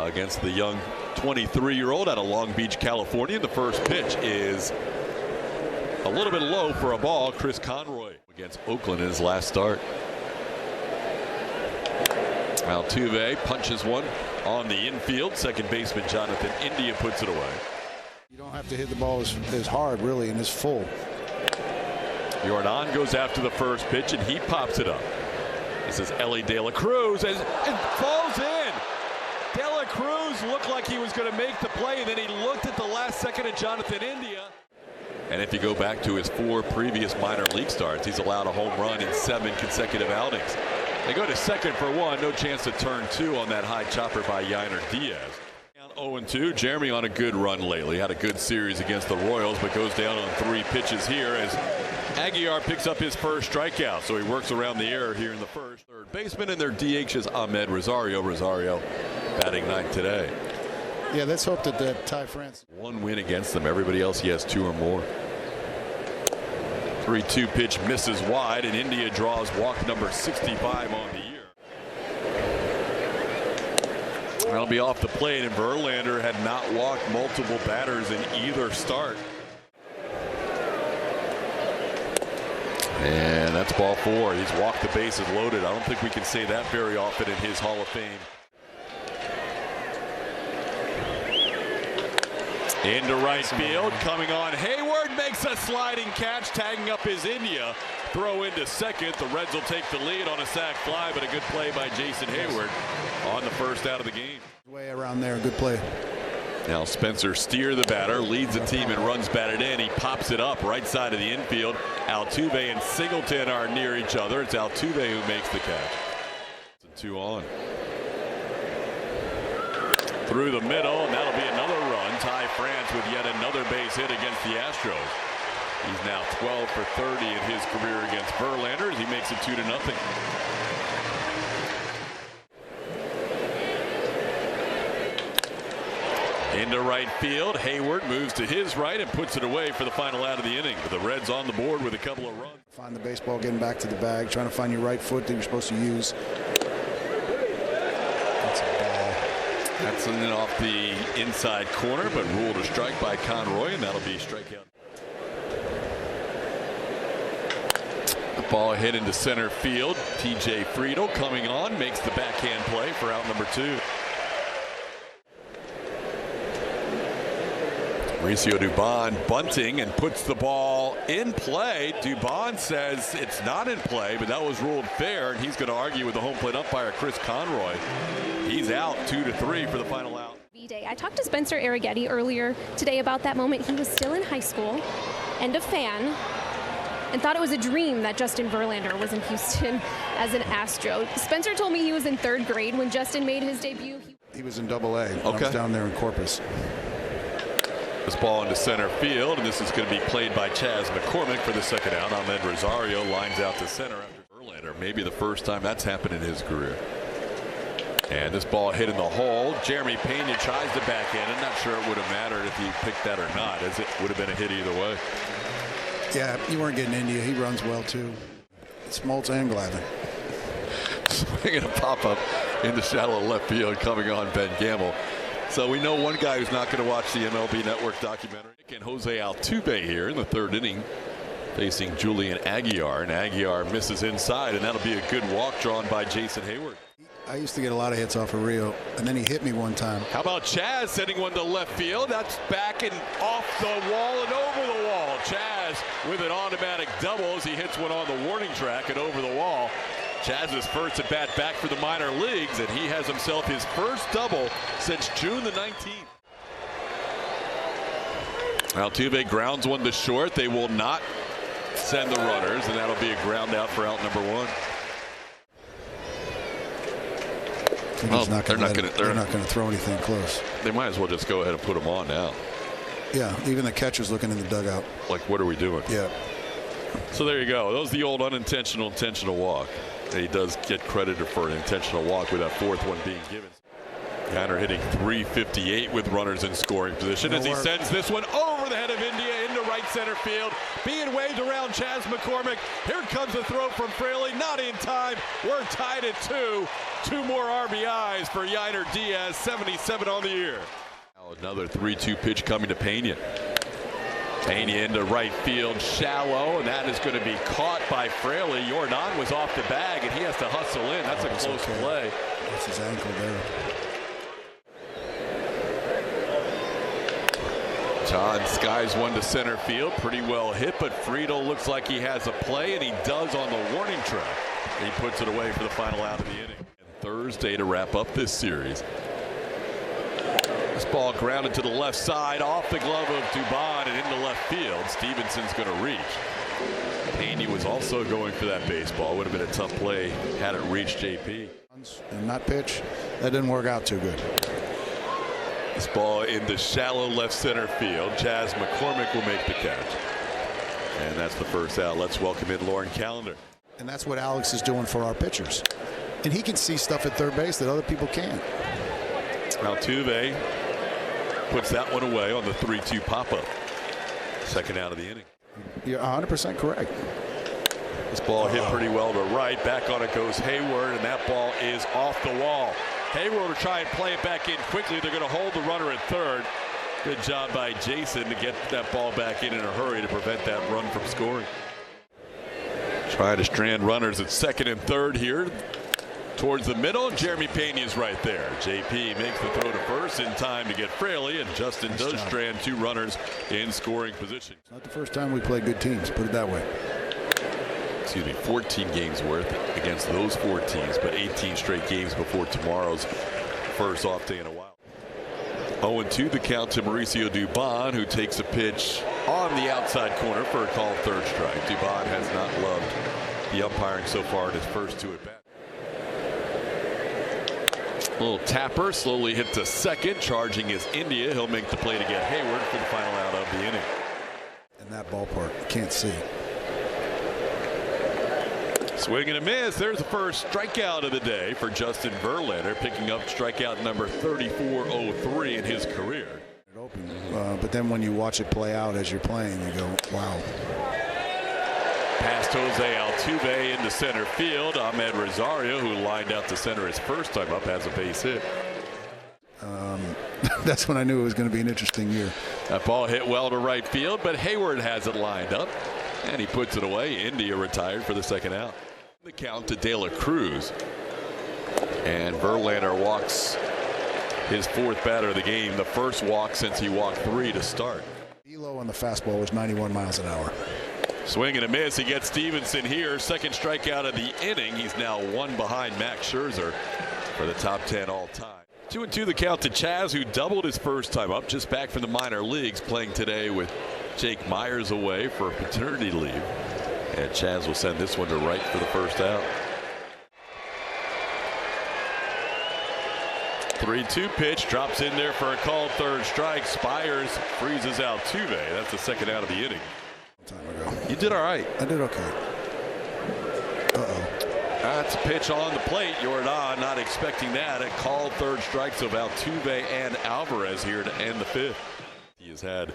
against the young 23-year-old out of Long Beach, California. The first pitch is a little bit low for a ball. Chris Conroy against Oakland in his last start. Altuve punches one on the infield. Second baseman Jonathan India puts it away. You don't have to hit the ball as hard, really, and as full. Jordan goes after the first pitch, and he pops it up. This is Ellie De La Cruz, and it falls in. De La Cruz looked like he was going to make the play, and then he looked at the last second at Jonathan India. And if you go back to his 4 previous minor league starts, he's allowed a home run in 7 consecutive outings. They go to second for 1, no chance to turn 2 on that high chopper by Yainer Diaz. Down 0-2. Jeremy on a good run lately. Had a good series against the Royals, but goes down on 3 pitches here as Aguilar picks up his first strikeout. So he works around the error here in the first. Third baseman, and their DH is Ahmed Rosario. Rosario batting 9th today. Yeah, let's hope that Ty France. 1 win against them. Everybody else he has 2 or more. 3-2 pitch misses wide, and India draws walk number 65 on the year. That'll be off the plate, and Verlander had not walked multiple batters in either start. And that's ball 4. He's walked the bases loaded. I don't think we can say that very often in his Hall of Fame. Into right field, coming on. Hayward makes a sliding catch, tagging up his India. Throw into second. The Reds will take the lead on a sac fly, but a good play by Jason Hayward on the first out of the game. Way around there, good play. Now Spencer Steer, the batter, leads the team and runs batted in. He pops it up right side of the infield. Altuve and Singleton are near each other. It's Altuve who makes the catch. It's a 2 on. Through the middle, and that'll be another run. Ty France with yet another base hit against the Astros. He's now 12 for 30 in his career against Verlander as he makes it 2-0. Into right field, Hayward moves to his right and puts it away for the final out of the inning. But the Reds on the board with a couple of runs. Find the baseball, getting back to the bag, trying to find your right foot that you're supposed to use. That's a ball. That's in off the inside corner, but ruled a strike by Conroy, and that'll be a strikeout. The ball hit into center field. TJ Friedel coming on, makes the backhand play for out number 2. Mauricio Dubon bunting and puts the ball in play. Dubon says it's not in play, but that was ruled fair, and he's going to argue with the home plate umpire Chris Conroy. He's out 2-3 for the final out. I talked to Spencer Arrighetti earlier today about that moment. He was still in high school and a fan, and thought it was a dream that Justin Verlander was in Houston as an Astro. Spencer told me he was in 3rd grade when Justin made his debut. He was in Double A. Okay. I was down there in Corpus. This ball into center field, and this is going to be played by Chas McCormick for the second out. Ahmed Rosario lines out to center after Verlander. Maybe the first time that's happened in his career. And this ball hit in the hole. Jeremy Pena tries to backhand. I'm not sure it would have mattered if he picked that or not, as it would have been a hit either way. Yeah, you weren't getting India. He runs well, too. Smoltz and Glavine. Swinging a pop-up in the shallow left field, coming on Ben Gamble. So we know one guy who's not going to watch the MLB Network documentary. And Jose Altuve here in the 3rd inning, facing Julian Aguilar, and Aguilar misses inside, and that'll be a good walk drawn by Jason Hayward. I used to get a lot of hits off of Rio, and then he hit me one time. How about Chas sending one to left field? That's back and off the wall and over the wall. Chas with an automatic double as he hits one on the warning track and over the wall. Chaz's first at bat back for the minor leagues, and he has himself his first double since June the 19th. Altuve grounds one to short. They will not send the runners, and that'll be a ground out for out number 1. They're not going to throw anything close. They might as well just go ahead and put them on now. Yeah, even the catcher's looking in the dugout. Like, what are we doing? Yeah. So there you go. That was the old unintentional intentional walk. He does get credited for an intentional walk with that 4th one being given. Yainer hitting .358 with runners in scoring position as he sends this one over the head of India into right center field. Being waved around Chas McCormick. Here comes a throw from Fraley. Not in time. We're tied at 2. 2 more RBIs for Yainer Diaz, 77 on the year. Now another 3-2 pitch coming to Pena. Pena into right field, shallow, and that is going to be caught by Fraley. Jordan was off the bag, and he has to hustle in. That's a close play. That's his ankle there. John skies one to center field. Pretty well hit, but Friedel looks like he has a play, and he does on the warning track. He puts it away for the final out of the inning. And Thursday to wrap up this series. This ball grounded to the left side, off the glove of Dubon and into left field. Stevenson's going to reach. Pena was also going for that baseball. Would have been a tough play had it reached JP. And not pitch. That didn't work out too good. This ball into shallow left center field. Chas McCormick will make the catch. And that's the first out. Let's welcome in Lauren Callender. And that's what Alex is doing for our pitchers. And he can see stuff at third base that other people can't. Altuve puts that one away on the 3-2 pop-up. Second out of the inning. You're 100% correct. This ball hit pretty well to right. Back on it goes Hayward, and that ball is off the wall. Hayward will try and play it back in quickly. They're going to hold the runner at third. Good job by Jason to get that ball back in a hurry to prevent that run from scoring. Trying to strand runners at second and third here. Towards the middle, Jeremy Pena is right there. JP makes the throw to first in time to get Fraley, and Justin does strand 2 runners in scoring position. It's not the first time we played good teams, put it that way. Excuse me, 14 games worth against those 4 teams, but 18 straight games before tomorrow's first off day in a while. 0-2 the count to Mauricio Dubon, who takes a pitch on the outside corner for a called third strike. Dubon has not loved the umpiring so far in his first 2 at bats. Little tapper slowly hit to second. Charging is India. He'll make the play to get Hayward for the final out of the inning. In that ballpark, you can't see. Swing and a miss. There's the first strikeout of the day for Justin Verlander, picking up strikeout number 3403 in his career. But then when you watch it play out as you're playing, you go, wow. Past Jose Altuve into center field. Ahmed Rosario, who lined out to center his first time up, has a base hit. That's when I knew it was going to be an interesting year. That ball hit well to right field, but Hayward has it lined up, and he puts it away. India retired for the second out. The count to De La Cruz, and Verlander walks his 4th batter of the game, the first walk since he walked 3 to start. Elo on the fastball was 91 miles an hour. Swing and a miss. He gets Stevenson here. Second strikeout of the inning. He's now 1 behind Max Scherzer for the top 10 all time. 2-2 the count to Chas, who doubled his first time up, just back from the minor leagues, playing today with Jake Myers away for paternity leave. And Chas will send this one to right for the first out. 3-2 pitch drops in there for a called third strike. Spires freezes Altuve. That's the second out of the inning. Time ago. You did all right. I did okay. That's a pitch on the plate. Jordan not expecting that. A called third strike, so Altuve and Alvarez here to end the 5th. He has had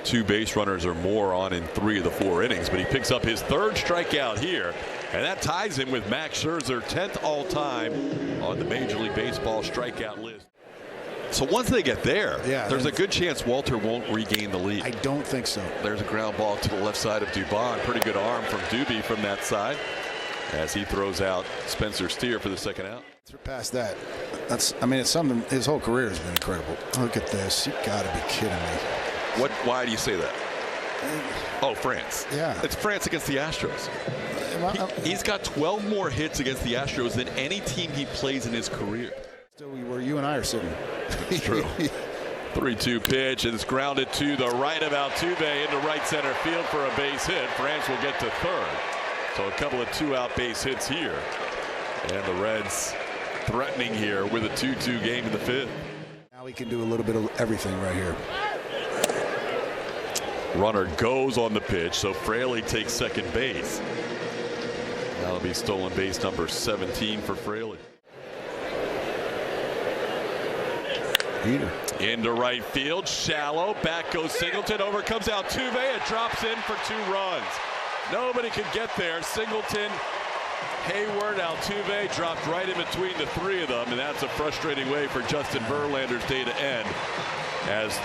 2 base runners or more on in 3 of the 4 innings, but he picks up his 3rd strikeout here, and that ties him with Max Scherzer, 10th all time on the Major League Baseball strikeout list. So once they get there, there's a good chance Walter won't regain the lead. I don't think so. There's a ground ball to the left side of Dubon. Pretty good arm from Doobie from that side as he throws out Spencer Steer for the second out. Past that, I mean, it's something. His whole career has been incredible. Look at this. You got to be kidding me. Why do you say that? Oh, France. Yeah. It's France against the Astros. He's got 12 more hits against the Astros than any team he plays in his career. Still where you and I are sitting. It's true. 3-2 pitch, and it's grounded to the right of Altuve into right center field for a base hit. France will get to third. So a couple of 2-out base hits here. And the Reds threatening here with a 2-2 game in the 5th. Now he can do a little bit of everything right here. Runner goes on the pitch, so Fraley takes second base. That'll be stolen base number 17 for Fraley. Heater. Into right field, shallow, back goes Singleton, over comes Altuve, it drops in for 2 runs. Nobody can get there. Singleton Hayward, Altuve dropped right in between the three of them, and that's a frustrating way for Justin Verlander's day to end as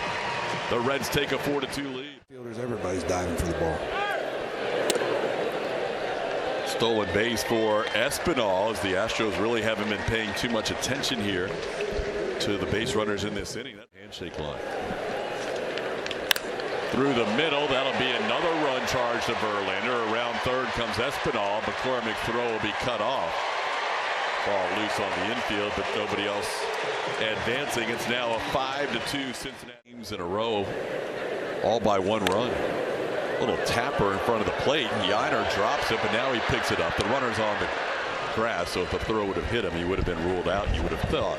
the Reds take a 4-2 lead. Fielders, everybody's diving for the ball. Stolen base for Espinal as the Astros really haven't been paying too much attention here to the base runners in this inning. That handshake line. Through the middle, that'll be another run charge to Verlander. Around third comes Espinal. McCormick's throw will be cut off. Ball loose on the infield, but nobody else advancing. It's now a 5-2 Cincinnati teams in a row, all by one run. Little tapper in front of the plate. Yainer drops it, but now he picks it up. The runner's on the grass, so if the throw would have hit him, he would have been ruled out, you would have thought.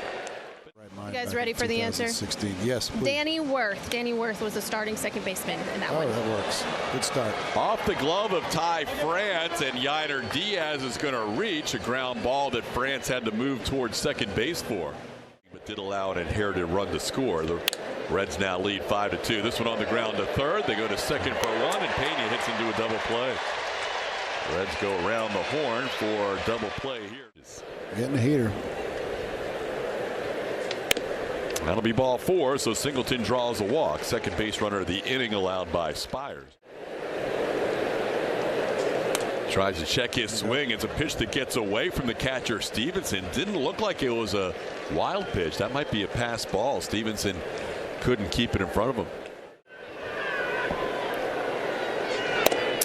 You guys ready for the answer? 16. Yes, please. Danny Wirth. Danny Wirth was the starting second baseman in that one. Oh, that works. Good start. Off the glove of Ty France, and Yainer Diaz is going to reach a ground ball that France had to move towards second base for, but did allow an inherited run to score. The Reds now lead 5-2. This one on the ground to third. They go to second for one, and Pena hits into a double play. Reds go around the horn for double play here. Getting a heater. That'll be ball four, so Singleton draws a walk. Second base runner of the inning allowed by Spires. Tries to check his swing. It's a pitch that gets away from the catcher Stevenson. Didn't look like it was a wild pitch. That might be a pass ball. Stevenson couldn't keep it in front of him.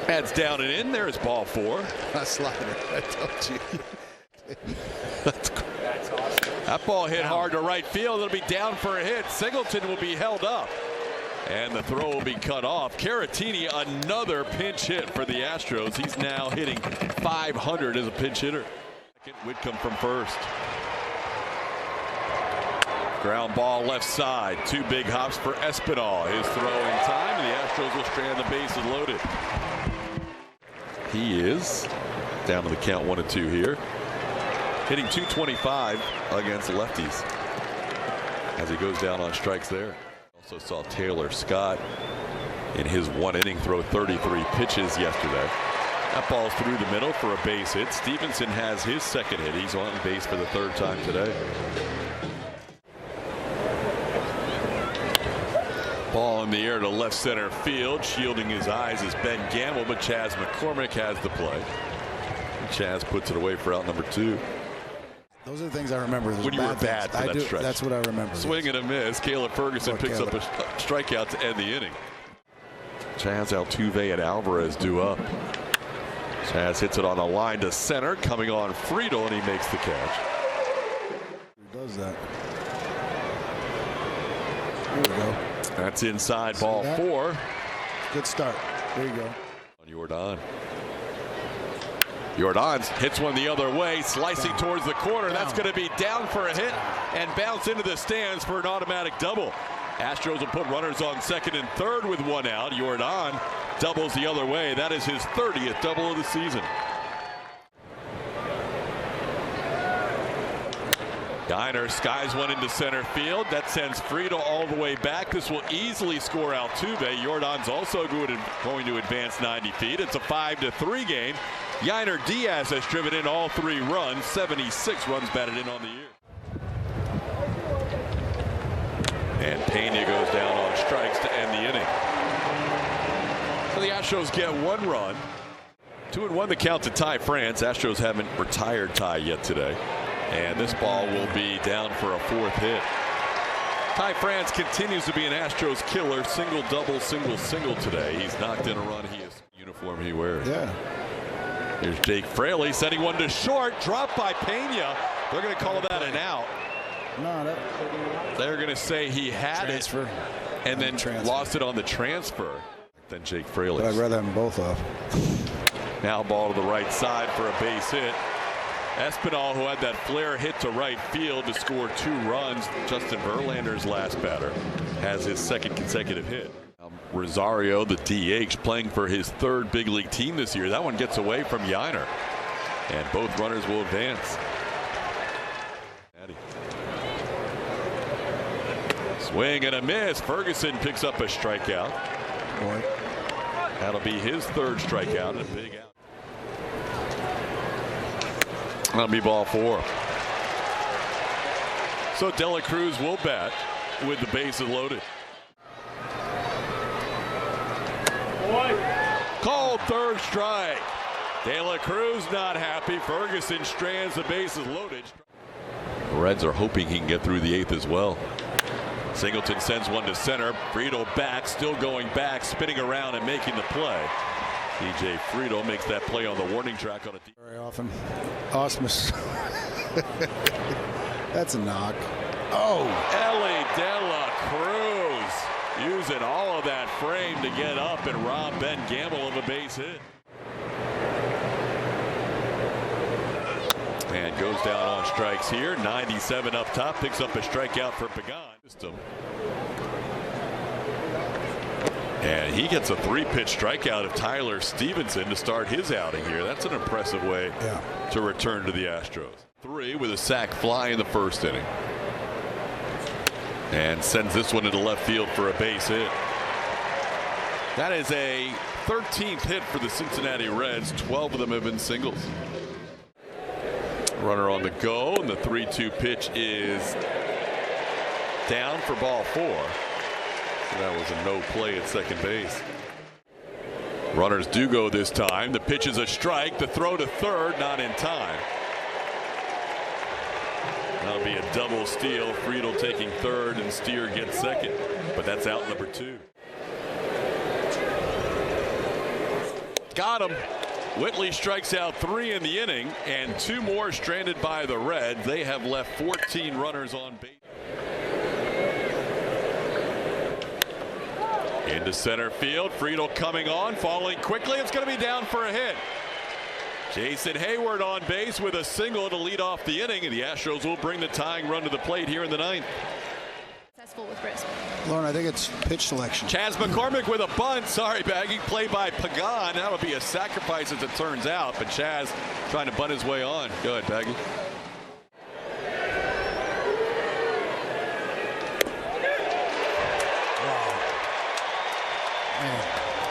That's down and in. There's ball four. A slider. I told you. That's awesome. That ball hit hard to right field. It'll be down for a hit. Singleton will be held up, and the throw will be cut off. Caratini, another pinch hit for the Astros. He's now hitting .500 as a pinch hitter. Whitcomb from first. Ground ball left side. Two big hops for Espinal. His throw in time, and the Astros will strand the bases loaded. He is down to the count 1-2 here. Hitting .225 against lefties as he goes down on strikes there. Also saw Taylor Scott in his one inning throw 33 pitches yesterday. That ball's through the middle for a base hit. Stevenson has his second hit. He's on base for the third time today. Ball in the air to left center field. Shielding his eyes is Ben Gamble, but Chas McCormick has the play. And Chas puts it away for out number 2. Those are the things I remember. When you were bad for that stretch. That's what I remember. Swing and a miss. Caleb Ferguson picks up a strikeout to end the inning. Chas, Altuve, and Alvarez due up. Chas hits it on a line to center, coming on Friedel, and he makes the catch. He does that. There we go. That's inside ball 4. Good start. There you go. On Jordan. Jordan hits one the other way, slicing towards the corner. That's going to be down for a hit and bounce into the stands for an automatic double. Astros will put runners on second and third with one out. Jordan doubles the other way. That is his 30th double of the season. Yainer skies one into center field. That sends Friedel all the way back. This will easily score Altuve. Jordan's also going to advance 90 feet. It's a 5-3 game. Yainer Diaz has driven in all 3 runs. 76 runs batted in on the year. And Pena goes down on strikes to end the inning. So the Astros get 1 run. 2-1 the count to Ty France. Astros haven't retired Ty yet today. And this ball will be down for a 4th hit. Ty France continues to be an Astros killer. Single, double, single, single today. He's knocked in a run. He is uniform he wears. Yeah. Here's Jake Fraley sending one to short. Dropped by Pena. They're going to call that an out. No, they're going to say he had transfer. it and then lost it on the transfer. Then Jake Fraley. But I'd rather have them both off. Now ball to the right side for a base hit. Espinal, who had that flare hit to right field to score 2 runs. Justin Verlander's last batter has his 2nd consecutive hit. Rosario, the DH, playing for his 3rd big league team this year. That one gets away from Yainer, and both runners will advance. Swing and a miss. Ferguson picks up a strikeout. Boy. That'll be his 3rd strikeout and a big out. That'll be ball 4. So De La Cruz will bat with the bases loaded. Called third strike. De La Cruz not happy. Ferguson strands the bases loaded. The Reds are hoping he can get through the 8th as well. Singleton sends one to center. Friedl back, still going back, spinning around and making the play. DJ Friedl makes that play on the warning track on a very often. Osmus. That's a knock. Oh, Ellie De La Cruz using all of that frame to get up and rob Ben Gamble of a base hit. And goes down on strikes here. 97 up top, picks up a strikeout for Pagan. And he gets a 3-pitch strikeout of Tyler Stevenson to start his outing here. That's an impressive way to return to the Astros. 3 with a sac fly in the first inning. And sends this one into left field for a base hit. That is a 13th hit for the Cincinnati Reds. 12 of them have been singles. Runner on the go, and the 3-2 pitch is down for ball 4. So that was a no play at second base. Runners do go this time. The pitch is a strike. The throw to third, not in time. That'll be a double steal. Friedl taking third, and Steer gets second. But that's out number 2. Got him. Whitley strikes out 3 in the inning, and 2 more stranded by the Reds. They have left 14 runners on base. Into center field. Friedl coming on, falling quickly. It's going to be down for a hit. Jason Hayward on base with a single to lead off the inning, and the Astros will bring the tying run to the plate here in the 9th. Successful with Brisbane. Lauren, I think it's pitch selection. Chas McCormick with a bunt. Sorry, Baggy. Play by Pagan. That'll be a sacrifice as it turns out, but Chas trying to bunt his way on. Go ahead, Baggy.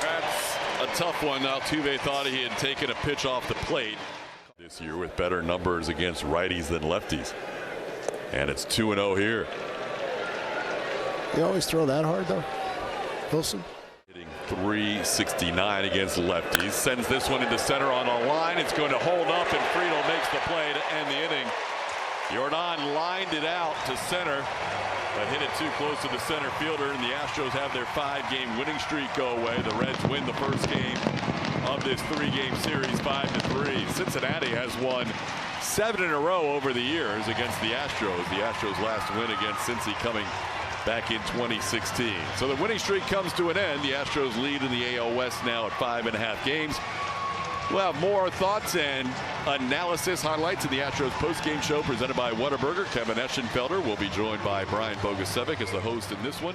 That's a tough one. Altuve thought he had taken a pitch off the plate this year with better numbers against righties than lefties. And it's 2-0 here. You always throw that hard, though, Wilson? Hitting .369 against lefties. Sends this one into center on a line. It's going to hold up, and Friedl makes the play to end the inning. Jordan lined it out to center, but hit it too close to the center fielder, and the Astros have their 5-game winning streak go away. The Reds win the first game of this 3-game series 5-3. Cincinnati has won 7 in a row over the years against the Astros. The Astros' last win against Cincy coming back in 2016. So the winning streak comes to an end. The Astros lead in the AL West now at 5.5 games. We'll have more thoughts and analysis highlights in the Astros postgame show presented by Whataburger. Kevin Eschenfelder will be joined by Brian Bogusevic as the host in this one.